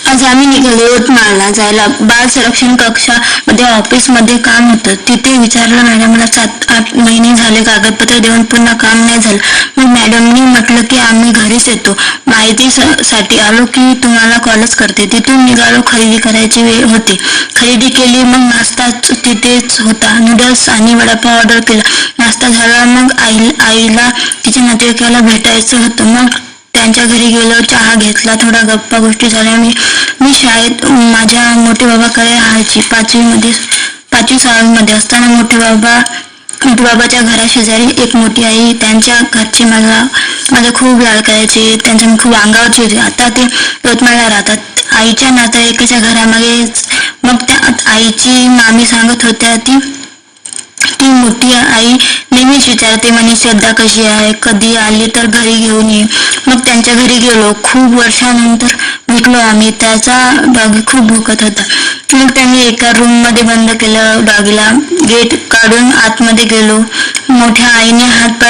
आज आम्ही निघालो यवतमाळला जायला. बाल संरक्षण कक्षामध्ये ऑफिसमध्ये काम होतं. तिथे विचारलं मॅडमला 7-8 महिने झाले कागदपत्र देऊन पुन्हा काम नाही झालं. मग मॅडमनी म्हटलं की आम्ही घरीच येतो, माहितीसाठी आलो की तुम्हाला कॉलच करते. तिथून निघालो. खरेदी करायची वेळ होती. खरेदी केली. मग नाश्ता तिथेच होता. नूडल्स आणि वडापाव ऑर्डर केला. नाश्ता झाला. मग आईला तिच्या नातेवाईकाला भेटायचं होतं. मग त्यांच्या घरी गेलो. चहा घेतला. थोडा गप्पा गोष्टी झाल्या. मी शाळेत माझ्या मोठे बाबाकडे राहायची. 5वी-6वी असताना मोठे बाबाच्या घराशेजारी एक मोठी आई. त्यांच्या घरचे माझा खूप लाड करायचे. त्यांच्या मी खूप अंगावरची होती. आता ते यवतमाळला राहतात. आईच्या नातेवाईकाच्या घरामागेच. मग त्या आईची मामी सांगत होत्या ती मोठी आई नेहमीच विचारते म्हणे श्रद्धा कशी आहे, कधी आली तर घरी घेऊन ये. मग त्यांच्या घरी गेलो. खूप वर्षानंतर भेटलो आम्ही. त्याचा डॉगी खूप भुकत होता. मग त्यांनी एका रूम मध्ये बंद केलं डॉगीला. गेट काढून आतमध्ये गेलो. मोठ्या आईने हात